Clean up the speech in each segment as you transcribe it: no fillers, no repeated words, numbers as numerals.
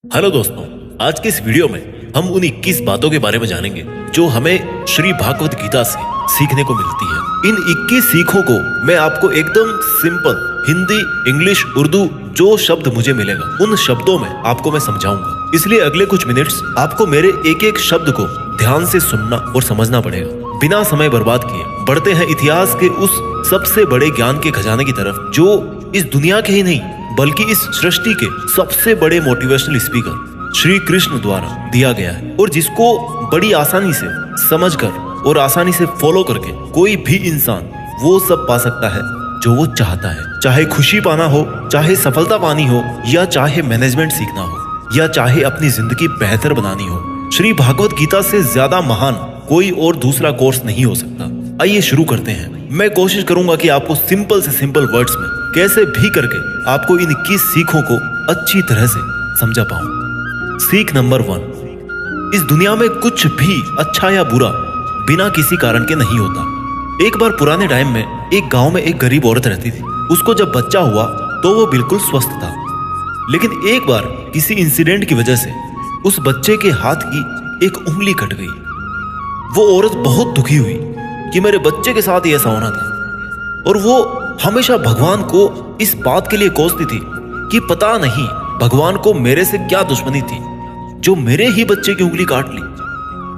Hello दोस्तों, आज के इस वीडियो में हम उन 21 बातों के बारे में जानेंगे जो हमें श्री भागवत गीता से सीखने को मिलती है। इन 21 सीखों को मैं आपको एकदम सिंपल हिंदी, इंग्लिश, उर्दू जो शब्द मुझे मिलेगा उन शब्दों में आपको मैं समझाऊंगा। इसलिए अगले कुछ मिनट्स आपको मेरे एक एक शब्द को ध्यान से सुनना और समझना पड़ेगा। बिना समय बर्बाद किए बढ़ते हैं इतिहास के उस सबसे बड़े ज्ञान के खजाने की तरफ जो इस दुनिया के ही नहीं बल्कि इस सृष्टि के सबसे बड़े मोटिवेशनल स्पीकर श्री कृष्ण द्वारा दिया गया है और जिसको बड़ी आसानी से समझकर और आसानी से फॉलो करके कोई भी इंसान वो सब पा सकता है जो वो चाहता है। चाहे खुशी पाना हो, चाहे सफलता पानी हो, या चाहे मैनेजमेंट सीखना हो, या चाहे अपनी जिंदगी बेहतर बनानी हो, श्री भागवत गीता से ज्यादा महान कोई और दूसरा कोर्स नहीं हो सकता। आइए शुरू करते हैं। मैं कोशिश करूंगा कि आपको सिंपल से सिंपल वर्ड्स में कैसे भी करके आपको इन 21 सीखों को अच्छी तरह से समझा पाऊं। सीख नंबर 1, इस दुनिया में कुछ भी अच्छा या बुरा बिना किसी कारण के नहीं होता। एक बार पुराने टाइम में एक गांव में एक गरीब औरत रहती थी। उसको जब बच्चा हुआ तो वो बिल्कुल स्वस्थ था, लेकिन एक बार किसी इंसिडेंट की वजह से उस बच्चे के हाथ की एक उंगली कट गई। वो औरत बहुत दुखी हुई कि मेरे बच्चे के साथ ही ऐसा होना था, और वो हमेशा भगवान को इस बात के लिए कोसती थी कि पता नहीं भगवान को मेरे से क्या दुश्मनी थी जो मेरे ही बच्चे की उंगली काट ली।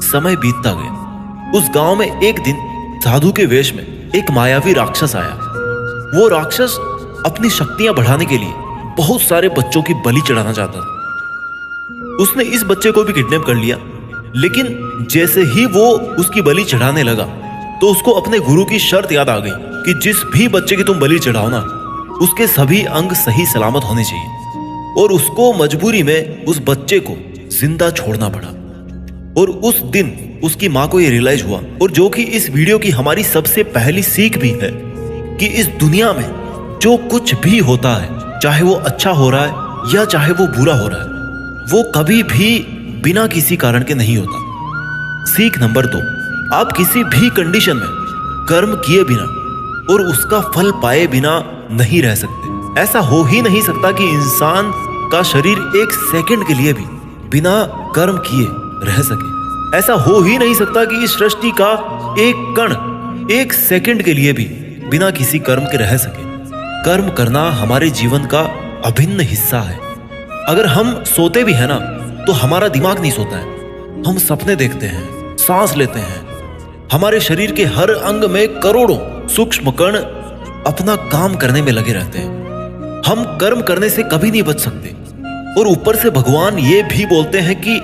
समय बीतता गया। उस गांव में एक दिन साधु के वेश में एक मायावी राक्षस आया। वो राक्षस अपनी शक्तियां बढ़ाने के लिए बहुत सारे बच्चों की बलि चढ़ाना चाहता था। उसने इस बच्चे को भी किडनैप कर लिया, लेकिन जैसे ही वो उसकी बलि चढ़ाने लगा तो उसको अपने गुरु की शर्त याद आ गई कि जिस भी बच्चे की तुम बलि चढ़ाओ ना, उसके सभी अंग सही सलामत होने चाहिए। और उसको मजबूरी में उस बच्चे को जिंदा छोड़ना पड़ा। और उस दिन उसकी माँ को यह रियलाइज हुआ, और जो कि इस वीडियो की हमारी सबसे पहली सीख भी है, कि इस दुनिया में जो कुछ भी होता है, चाहे वो अच्छा हो रहा है या चाहे वो बुरा हो रहा है, वो कभी भी बिना किसी कारण के नहीं होता। सीख नंबर 2, आप किसी भी कंडीशन में कर्म किए बिना और उसका फल पाए बिना नहीं रह सकते। ऐसा हो ही नहीं सकता कि इंसान का शरीर एक सेकंड के लिए भी बिना कर्म किए रह सके। ऐसा हो ही नहीं सकता कि इस सृष्टि का एक कण एक सेकंड के लिए भी बिना किसी कर्म के रह सके। कर्म करना हमारे जीवन का अभिन्न हिस्सा है। अगर हम सोते भी है ना, तो हमारा दिमाग नहीं सोता है। हम सपने देखते हैं, सांस लेते हैं। हमारे शरीर के हर अंग में करोड़ों सूक्ष्म कण अपना काम करने में लगे रहते हैं। हम कर्म करने से कभी नहीं बच सकते। और ऊपर से भगवान ये भी बोलते हैं कि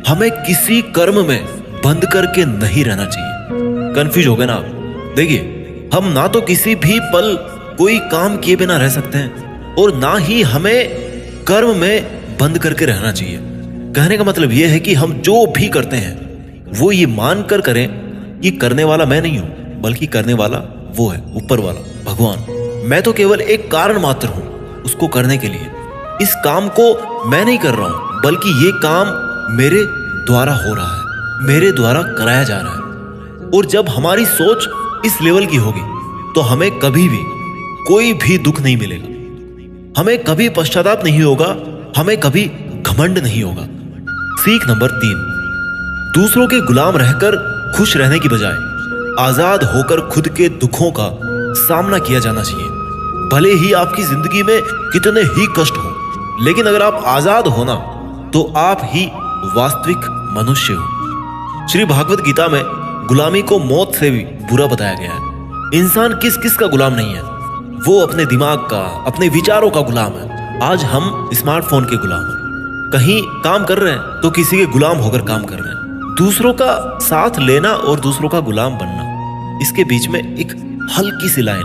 हमें किसी कर्म में बंद करके नहीं रहना चाहिए। कंफ्यूज हो गए ना आप? देखिए, हम ना तो किसी भी पल कोई काम किए बिना रह सकते हैं और ना ही हमें कर्म में बंद करके रहना चाहिए। कहने का मतलब यह है कि हम जो भी करते हैं वो ये मानकर करें कि करने वाला मैं नहीं हूं, बल्कि करने वाला वो है, ऊपर वाला भगवान। मैं तो केवल एक कारण मात्र हूं उसको करने के लिए। इस काम को मैं नहीं कर रहा हूं, बल्कि ये काम मेरे द्वारा हो रहा है, मेरे द्वारा कराया जा रहा है। और जब हमारी सोच इस लेवल की होगी तो हमें कभी भी कोई भी दुख नहीं मिलेगा, हमें कभी पश्चाताप नहीं होगा, हमें कभी घमंड नहीं होगा। सीख नंबर 3, दूसरों के गुलाम रहकर खुश रहने की बजाय आजाद होकर खुद के दुखों का सामना किया जाना चाहिए। भले ही आपकी जिंदगी में कितने ही कष्ट हो, लेकिन अगर आप आजाद हो ना, तो आप ही वास्तविक मनुष्य हो। श्री भागवत गीता में गुलामी को मौत से भी बुरा बताया गया है। इंसान किस किस का गुलाम नहीं है? वो अपने दिमाग का, अपने विचारों का गुलाम है। आज हम स्मार्टफोन के गुलाम हैं। कहीं काम कर रहे हैं तो किसी के गुलाम होकर काम कर रहे हैं। दूसरों का साथ लेना और दूसरों का गुलाम बनना, इसके बीच में एक हल्की सी लाइन,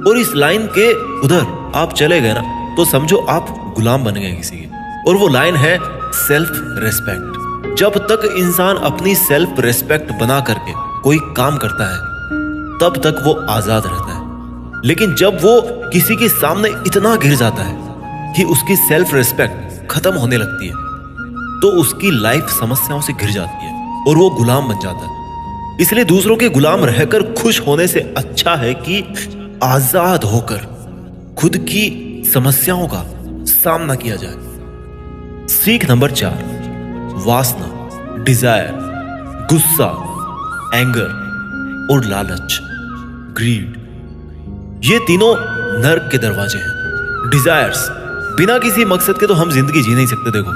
और इस लाइन के उधर आप चले गए ना, तो समझो आप गुलाम बन गए किसी के। और वो लाइन है सेल्फ रेस्पेक्ट। जब तक इंसान अपनी सेल्फ रेस्पेक्ट बना करके कोई काम करता है, तब तक वो आजाद रहता है। लेकिन जब वो किसी के सामने इतना गिर जाता है कि उसकी सेल्फ रेस्पेक्ट खत्म होने लगती है, तो उसकी लाइफ समस्याओं से घिर जाती है और वो गुलाम बन जाता है। इसलिए दूसरों के गुलाम रहकर खुश होने से अच्छा है कि आजाद होकर खुद की समस्याओं का सामना किया जाए। सीख नंबर 4, वासना, डिजायर, गुस्सा, एंगर और लालच, ग्रीड। ये तीनों नर्क के दरवाजे हैं। डिजायर्स, बिना किसी मकसद के तो हम जिंदगी जी नहीं सकते देखो,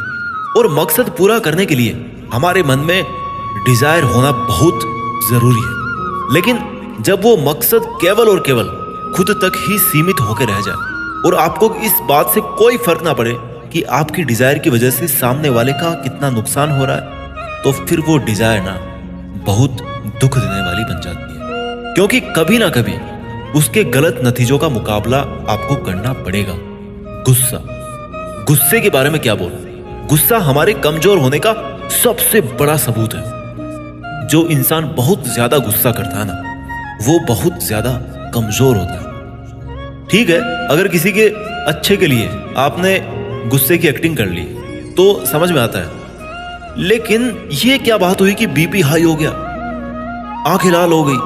और मकसद पूरा करने के लिए हमारे मन में डिजायर होना बहुत जरूरी है। लेकिन जब वो मकसद केवल और केवल खुद तक ही सीमित होकर रह जाए और आपको इस बात से कोई फर्क ना पड़े कि आपकी डिजायर की वजह से सामने वाले का कितना नुकसान हो रहा है, तो फिर वो डिजायर ना बहुत दुख देने वाली बन जाती है, क्योंकि कभी ना कभी उसके गलत नतीजों का मुकाबला आपको करना पड़ेगा। गुस्सा, गुस्से के बारे में क्या बोलूं? गुस्सा हमारे कमजोर होने का सबसे बड़ा सबूत है। जो इंसान बहुत ज्यादा गुस्सा करता है ना, वो बहुत ज्यादा कमजोर होता है। ठीक है, अगर किसी के अच्छे के लिए आपने गुस्से की एक्टिंग कर ली तो समझ में आता है, लेकिन ये क्या बात हुई कि बीपी हाई हो गया, आंखें लाल हो गई,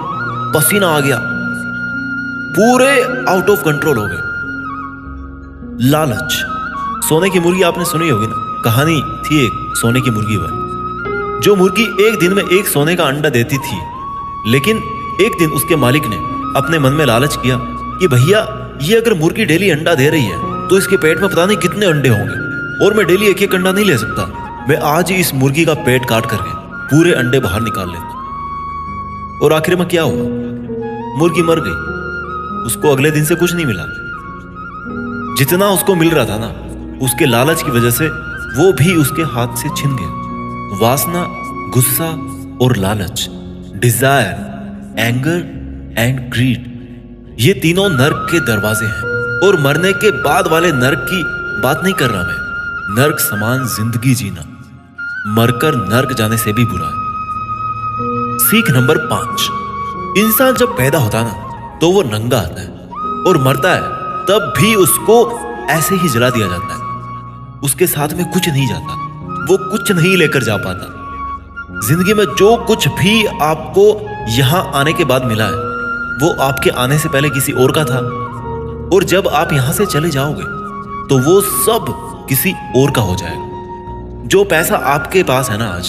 पसीना आ गया, पूरे आउट ऑफ कंट्रोल हो गए। लालच, सोने की मुर्गी आपने सुनी होगी ना, कहानी थी एक सोने की मुर्गी वाली। जो मुर्गी एक दिन में एक सोने का अंडा देती थी, लेकिन एक दिन उसके मालिक ने अपने मन में लालच किया कि भैया ये अगर मुर्गी डेली अंडा दे रही है तो इसके पेट में पता नहीं कितने अंडे होंगे, और मैं डेली एक एक अंडा नहीं ले सकता, मैं आज ही इस मुर्गी का पेट काट करके पूरे अंडे बाहर निकाल लेता। और आखिर में क्या हुआ? मुर्गी मर गई, उसको अगले दिन से कुछ नहीं मिला। जितना उसको मिल रहा था ना, उसके लालच की वजह से वो भी उसके हाथ से छिन गया। वासना, गुस्सा और लालच, डिजायर, एंगर एंड ग्रीड, ये तीनों नर्क के दरवाजे हैं। और मरने के बाद वाले नर्क की बात नहीं कर रहा मैं। नर्क समान जिंदगी जीना मरकर नर्क जाने से भी बुरा है। सीख नंबर 5, इंसान जब पैदा होता है ना तो वो नंगा आता है, और मरता है तब भी उसको ऐसे ही जला दिया जाता है। उसके साथ में कुछ नहीं जाता, वो कुछ नहीं लेकर जा पाता। जिंदगी में जो कुछ भी आपको यहां आने के बाद मिला है, वो आपके आने से पहले किसी और का था, और जब आप यहां से चले जाओगे तो वो सब किसी और का हो जाएगा। जो पैसा आपके पास है ना आज,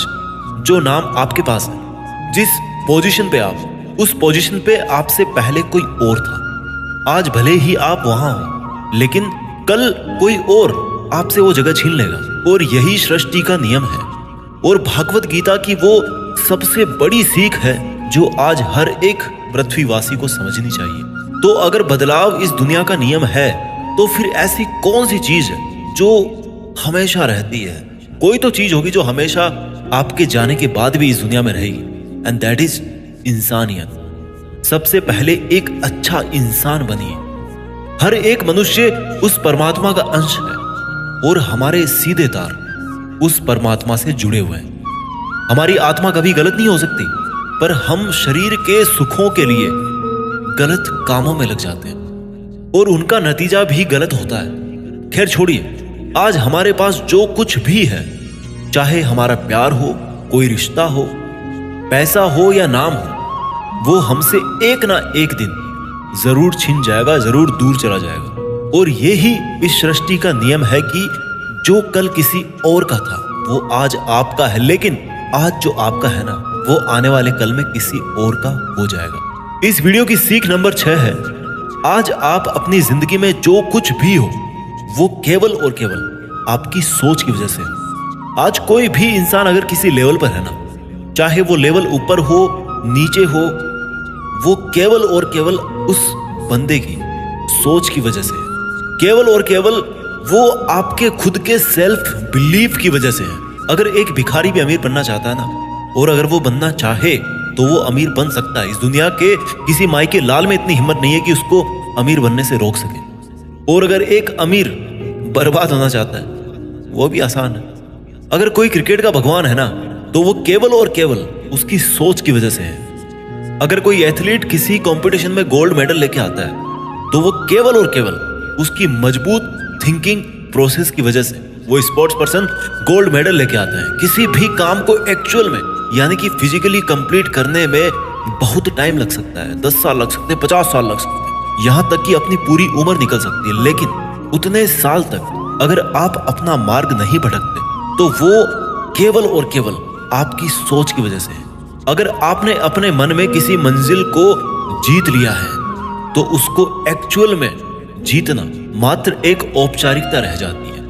जो नाम आपके पास है, जिस पोजीशन पे आप, उस पोजीशन पे आपसे पहले कोई और था। आज भले ही आप वहां हो, लेकिन कल कोई और आपसे वो जगह छीन लेगा, और यही सृष्टि का नियम है। और भागवत गीता की वो सबसे बड़ी सीख है जो आज हर एक पृथ्वीवासी को समझनी चाहिए। तो अगर बदलाव इस दुनिया का नियम है, तो फिर ऐसी कौन सी चीज है जो हमेशा रहती है? कोई तो चीज होगी जो हमेशा आपके जाने के बाद भी इस दुनिया में रहेगी, एंड दैट इज इंसानियत। सबसे पहले एक अच्छा इंसान बनिए। हर एक मनुष्य उस परमात्मा का अंश है, और हमारे सीधे तार उस परमात्मा से जुड़े हुए हैं। हमारी आत्मा कभी गलत नहीं हो सकती, पर हम शरीर के सुखों के लिए गलत कामों में लग जाते हैं, और उनका नतीजा भी गलत होता है। खैर छोड़िए, आज हमारे पास जो कुछ भी है, चाहे हमारा प्यार हो, कोई रिश्ता हो, पैसा हो या नाम हो, वो हमसे एक ना एक दिन जरूर छिन जाएगा, जरूर दूर चला जाएगा। और ये ही इस सृष्टि का नियम है कि जो कल किसी और का था वो आज आपका है, लेकिन आज जो आपका है ना, वो आने वाले कल में किसी और का हो जाएगा। इस वीडियो की सीख नंबर 6 है, आज आप अपनी जिंदगी में जो कुछ भी हो, वो केवल और केवल आपकी सोच की वजह से है। आज कोई भी इंसान अगर किसी लेवल पर है ना, चाहे वो लेवल ऊपर हो नीचे हो, वो केवल और केवल उस बंदे की सोच की वजह से है। केवल और केवल वो आपके खुद के सेल्फ बिलीफ की वजह से है। अगर एक भिखारी भी अमीर बनना चाहता है ना, और अगर वो बनना चाहे तो वो अमीर बन सकता है। इस दुनिया के किसी माई के लाल में इतनी हिम्मत नहीं है कि उसको अमीर बनने से रोक सके। और अगर एक अमीर बर्बाद होना चाहता है, वो भी आसान है। अगर कोई क्रिकेट का भगवान है ना, तो वो केवल और केवल उसकी सोच की वजह से है। अगर कोई एथलीट किसी कंपटीशन में गोल्ड मेडल लेके आता है, तो वो केवल और केवल उसकी मजबूत थिंकिंग प्रोसेस की वजह से वो स्पोर्ट्स पर्सन गोल्ड मेडल लेके आता है। किसी भी काम को एक्चुअल में, यानी कि फिजिकली कंप्लीट करने में बहुत टाइम लग सकता है। 10 साल लग सकते हैं, 50 साल लग सकते हैं, यहां तक कि अपनी पूरी उम्र निकल सकती है। लेकिन उतने साल तक अगर आप अपना मार्ग नहीं भटकते, तो वो केवल और केवल आपकी सोच की वजह से है। अगर आपने अपने मन में किसी मंजिल को जीत लिया है तो उसको एक्चुअल में जीतना मात्र एक औपचारिकता रह जाती है।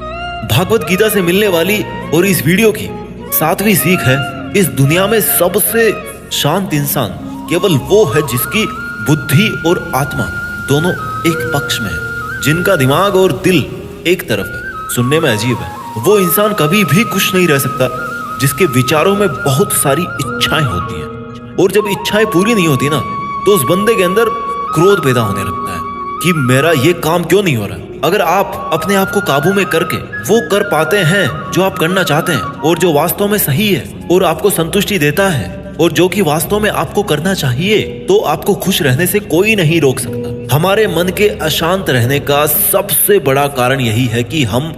भागवत गीता से मिलने वाली और इस वीडियो की 7वीं सीख है, इस दुनिया में सबसे शांत इंसान केवल वो है जिसकी बुद्धि और आत्मा दोनों एक पक्ष में है, जिनका दिमाग और दिल एक तरफ है। सुनने में अजीब है, वो इंसान कभी भी खुश नहीं रह सकता जिसके विचारों में बहुत सारी इच्छाएं होती हैं, और जब इच्छाएं पूरी नहीं होती ना तो उस बंदे के अंदर क्रोध पैदा होने लगता है कि मेरा ये काम क्यों नहीं हो रहा। अगर आप अपने आप को काबू में करके वो कर पाते हैं जो आप करना चाहते हैं और जो वास्तव में सही है और आपको संतुष्टि देता है और जो कि वास्तव में आपको करना चाहिए, तो आपको खुश रहने से कोई नहीं रोक सकता। हमारे मन के अशांत रहने का सबसे बड़ा कारण यही है कि हम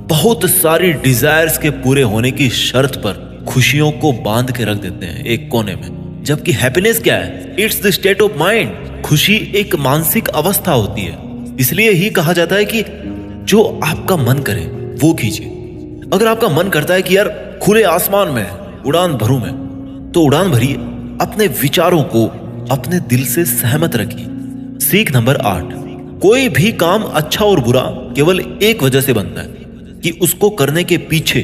बहुत सारी डिजायर्स के पूरे होने की शर्त पर खुशियों को बांध के रख देते हैं एक कोने में, जबकि हैप्पीनेस क्या है? It's the state of mind. खुशी एक मानसिक अवस्था होती है। इसलिए ही कहा जाता है कि जो आपका मन करे वो कीजिए। अगर आपका मन करता है कि यार खुले आसमान में उड़ान भरूं मैं, तो उड़ान भरिए। अपने विचारों को अपने दिल से सहमत रखिए। सीख नंबर 8, कोई भी काम अच्छा और बुरा केवल एक वजह से बनता है कि उसको करने के पीछे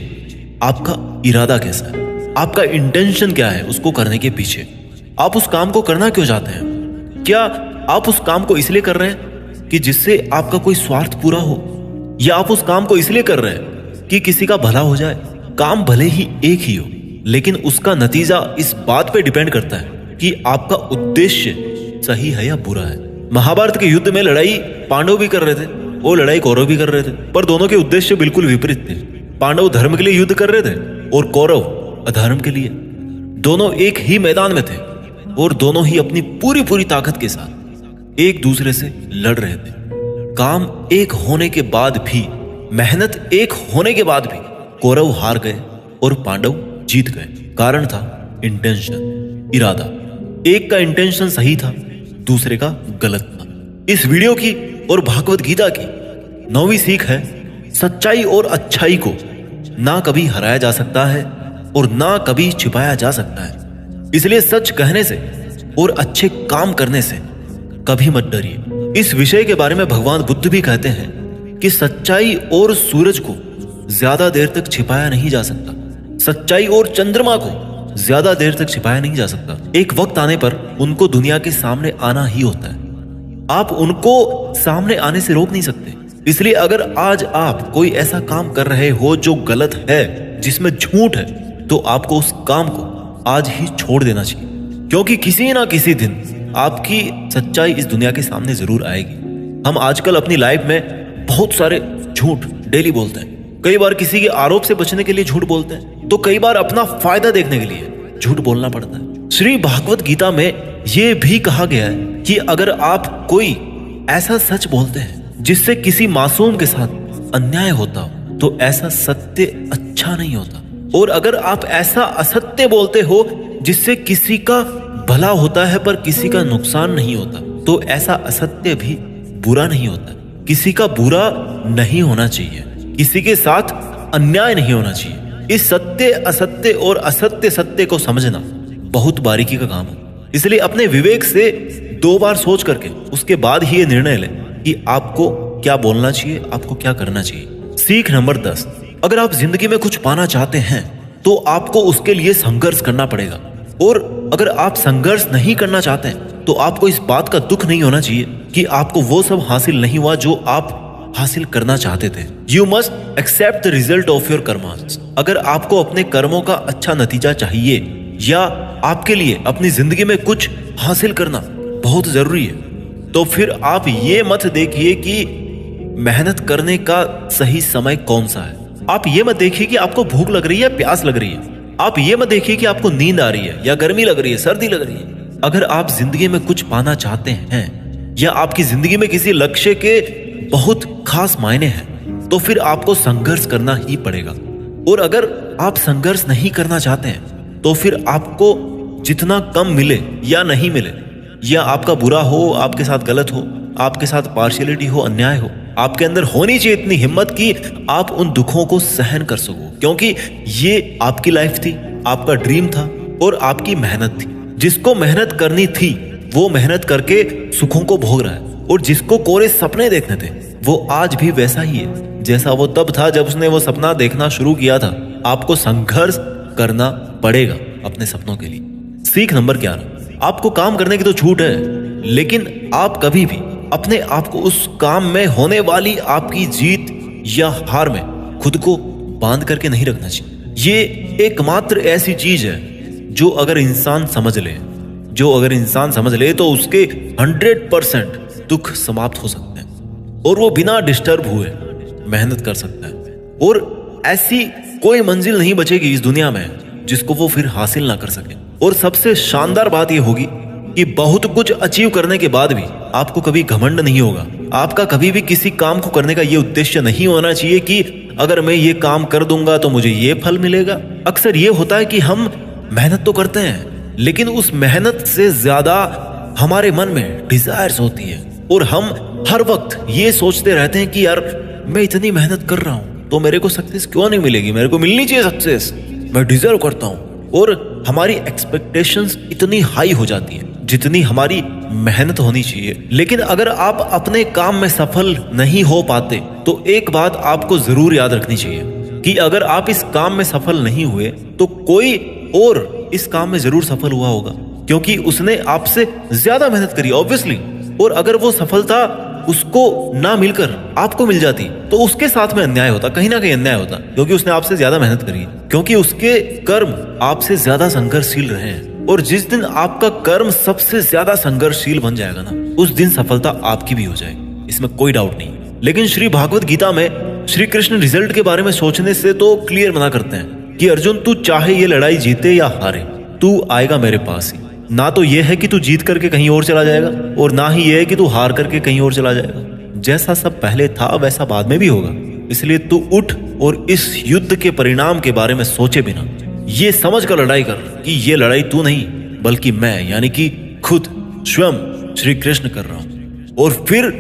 आपका इरादा कैसा है, आपका इंटेंशन क्या है। उसको करने के पीछे आप उस काम को करना क्यों चाहते हैं? क्या आप उस काम को इसलिए कर रहे हैं कि जिससे आपका कोई स्वार्थ पूरा हो, या आप उस काम को इसलिए कर रहे हैं कि किसी का भला हो जाए? काम भले ही एक ही हो, लेकिन उसका नतीजा इस बात पे डिपेंड करता है कि आपका उद्देश्य सही है या बुरा है। महाभारत के युद्ध में लड़ाई पांडव भी कर रहे थे और लड़ाई कौरव भी कर रहे थे, पर दोनों के उद्देश्य बिल्कुल विपरीत थे। पांडव धर्म के लिए युद्ध कर रहे थे और कौरव अधर्म के लिए। दोनों एक ही मैदान में थे और दोनों ही अपनी पूरी ताकत के साथ एक दूसरे से लड़ रहे थे। काम एक होने के बाद भी, मेहनत एक होने के बाद भी कौरव हार गए और पांडव जीत गए। कारण था इंटेंशन, इरादा। एक का इंटेंशन सही था, दूसरे का गलत था। इस वीडियो की और भागवत गीता की 9वीं सीख है, सच्चाई और अच्छाई को ना कभी हराया जा सकता है और ना कभी छिपाया जा सकता है। इसलिए सच कहने से और अच्छे काम करने से कभी मत डरिए। इस विषय के बारे में भगवान बुद्ध भी कहते हैं कि सच्चाई और सूरज को ज्यादा देर तक छिपाया नहीं जा सकता, सच्चाई और चंद्रमा को ज्यादा देर तक छिपाया नहीं जा सकता। एक वक्त आने पर उनको दुनिया के सामने आना ही होता है। आप उनको सामने आने से रोक नहीं सकते। इसलिए अगर आज आप कोई ऐसा काम कर रहे हो जो गलत है, जिसमें झूठ है, तो आपको उस काम को आज ही छोड़ देना चाहिए, क्योंकि किसी ना किसी दिन आपकी सच्चाई इस दुनिया के सामने जरूर आएगी। हम आजकल अपनी लाइफ में बहुत सारे झूठ डेली बोलते हैं। कई बार किसी के आरोप से बचने के लिए झूठ बोलते हैं, तो कई बार अपना फायदा देखने के लिए झूठ बोलना पड़ता है। श्री भागवत गीता में यह भी कहा गया है कि अगर आप कोई ऐसा सच बोलते हैं जिससे किसी मासूम के साथ अन्याय होता हो, तो ऐसा सत्य अच्छा नहीं होता। और अगर आप ऐसा असत्य बोलते हो जिससे किसी का भला होता है पर किसी का नुकसान नहीं होता, तो ऐसा असत्य भी बुरा नहीं होता। किसी का बुरा नहीं होना चाहिए, किसी के साथ अन्याय नहीं होना चाहिए। इस सत्य असत्य और असत्य सत्य को समझना बहुत बारीकी का काम है। इसलिए अपने विवेक से 2 बार सोच करके उसके बाद ही ये निर्णय लें कि आपको क्या बोलना चाहिए, आपको क्या करना चाहिए। सीख नंबर 10, अगर आप जिंदगी में कुछ पाना चाहते हैं तो आपको उसके लिए संघर्ष करना पड़ेगा, और अगर आप संघर्ष नहीं करना चाहते हैं तो आपको इस बात का दुख नहीं होना चाहिए कि आपको वो सब हासिल नहीं हुआ जो आप हासिल करना चाहते थे। You must accept the result of your karmas. अगर आपको अपने कर्मों का अच्छा नतीजा चाहिए या आपके लिए अपनी जिंदगी में कुछ हासिल करना बहुत जरूरी है, तो फिर आप ये मत देखिए कि मेहनत करने का सही समय कौन सा है। आप ये मत देखिए कि आपको भूख लग रही है, प्यास लग रही है। आप ये मत देखिए कि आपको नींद आ रही है या गर्मी लग रही है, सर्दी लग रही है। अगर आप जिंदगी में कुछ पाना चाहते हैं या आपकी जिंदगी में किसी लक्ष्य के बहुत खास मायने हैं, तो फिर आपको संघर्ष करना ही पड़ेगा। और अगर आप संघर्ष नहीं करना चाहते हैं तो फिर आपको जितना कम मिले या नहीं मिले, या आपका बुरा हो, आपके साथ गलत हो, आपके साथ पार्शियलिटी हो, अन्याय हो, आपके अंदर होनी चाहिए इतनी हिम्मत कि आप उन दुखों को सहन कर सको, क्योंकि ये आपकी लाइफ थी, आपका ड्रीम था और आपकी मेहनत थी। जिसको मेहनत करनी थी वो मेहनत करके सुखों को भोग रहा है, और जिसको कोरे सपने देखने थे वो आज भी वैसा ही है जैसा वो तब था जब उसने वो सपना देखना शुरू किया था। आपको संघर्ष करना पड़ेगा अपने सपनों के लिए। सीख नंबर 11, आपको काम करने की तो छूट है, लेकिन आप कभी भी अपने आप को उस काम में होने वाली आपकी जीत या हार में खुद को बांध करके नहीं रखना चाहिए। ये एकमात्र ऐसी चीज है जो अगर इंसान समझ ले तो उसके 100% दुख समाप्त हो सकते हैं और वो बिना डिस्टर्ब हुए मेहनत कर सकता है, और ऐसी कोई मंजिल नहीं बचेगी इस दुनिया में जिसको वो फिर हासिल ना कर सके। और सबसे शानदार बात ये होगी कि बहुत कुछ अचीव करने के बाद भी आपको कभी घमंड नहीं होगा। आपका कभी भी किसी काम को करने का ये उद्देश्य नहीं होना चाहिए कि अगर मैं ये काम कर दूंगा तो मुझे ये फल मिलेगा। अक्सर ये होता है कि हम मेहनत तो करते हैं, लेकिन उस मेहनत से ज्यादा हमारे मन में डिजायर्स होती है, और हम हर वक्त ये सोचते रहते हैं कि यार मैं इतनी मेहनत कर रहा हूं तो मेरे को सक्सेस क्यों नहीं मिलेगी, मेरे को मिलनी चाहिए सक्सेस, मैं डिजर्व करता हूं। और हमारी एक्सपेक्टेशंस इतनी हाई हो जाती है जितनी हमारी मेहनत होनी चाहिए। लेकिन अगर आप अपने काम में सफल नहीं हो पाते तो एक बात आपको जरूर याद रखनी चाहिए कि अगर आप इस काम में सफल नहीं हुए तो कोई और इस काम में जरूर सफल हुआ होगा, क्योंकि उसने आपसे ज्यादा मेहनत करी ऑब्वियसली। और अगर वो सफलता उसको ना मिलकर आपको मिल जाती तो उसके साथ में अन्याय होता, कहीं ना कहीं अन्याय होता, क्योंकि उसने आपसे ज्यादा मेहनत करी, क्योंकि उसके कर्म आपसे ज्यादा संघर्षशील रहे हैं। और जिस दिन आपका कर्म सबसे ज्यादा संघर्षशील बन जाएगा ना, उस दिन सफलता आपकी भी हो जाएगी, इसमें कोई डाउट नहीं। लेकिन श्री भागवत गीता में श्री कृष्ण रिजल्ट के बारे में सोचने से तो क्लियर मना करते हैं कि अर्जुन तू चाहे ये लड़ाई जीते या हारे, तू आएगा मेरे पास ही। ना तो यह है कि तू जीत करके कहीं और चला जाएगा, और ना ही यह है कि तू हार करके कहीं और चला जाएगा। जैसा सब पहले था वैसा बाद में भी होगा। इसलिए तू उठ और इस युद्ध के परिणाम के बारे में सोचे बिना ये समझ कर लड़ाई कर कि ये लड़ाई तू नहीं बल्कि मैं, यानी कि खुद स्वयं श्री कृष्ण कर रहा हूं। और फिर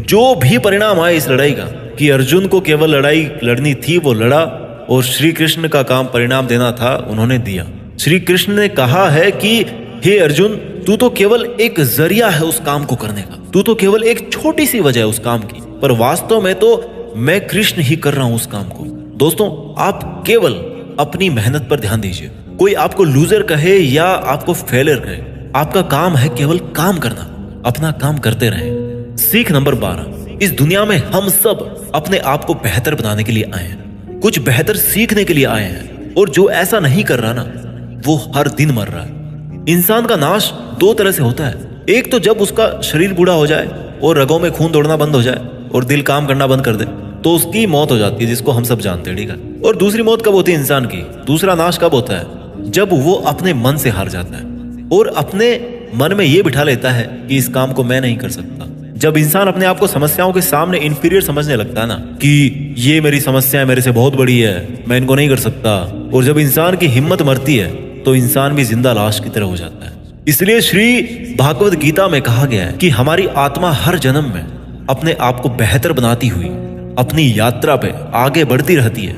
जो भी परिणाम आए इस लड़ाई का, कि अर्जुन को केवल लड़ाई लड़नी थी वो लड़ा, और श्री कृष्ण का काम परिणाम देना था उन्होंने दिया। श्री कृष्ण ने कहा है कि हे अर्जुन, तू तो केवल एक जरिया है उस काम को करने का, तू तो केवल एक छोटी सी वजह है उस काम की, पर वास्तव में तो मैं कृष्ण ही कर रहा हूं उस काम को। दोस्तों, आप केवल अपनी मेहनत पर ध्यान दीजिए। कोई आपको लूजर कहे या आपको फेलियर कहे, आपका काम है केवल काम करना, अपना काम करते रहें। सीख नंबर 12, इस दुनिया में हम सब अपने आप को बेहतर बनाने के लिए आए हैं, कुछ बेहतर सीखने के लिए आए हैं, और जो ऐसा नहीं कर रहा ना वो हर दिन मर रहा है। इंसान का नाश दो तरह से होता है, एक तो जब उसका शरीर बूढ़ा हो जाए और रगों में खून दौड़ना बंद हो जाए और दिल काम करना बंद कर दे तो उसकी मौत हो जाती है, जिसको हम सब जानते हैं, ठीक है। और दूसरी मौत कब होती है इंसान की, दूसरा नाश कब होता है, जब वो अपने मन से हार जाता है और अपने मन में ये बिठा लेता है कि इस काम को मैं नहीं कर सकता। जब इंसान अपने आप को समस्याओं के सामने इंफीरियर समझने लगता है ना, कि ये मेरी समस्या मेरे से बहुत बड़ी है, मैं इनको नहीं कर सकता, और जब इंसान की हिम्मत मरती है तो इंसान भी जिंदा लाश की तरह हो जाता है। इसलिए श्री भागवत गीता में कहा गया है कि हमारी आत्मा हर जन्म में अपने आप को बेहतर बनाती हुई अपनी यात्रा पे आगे बढ़ती रहती है,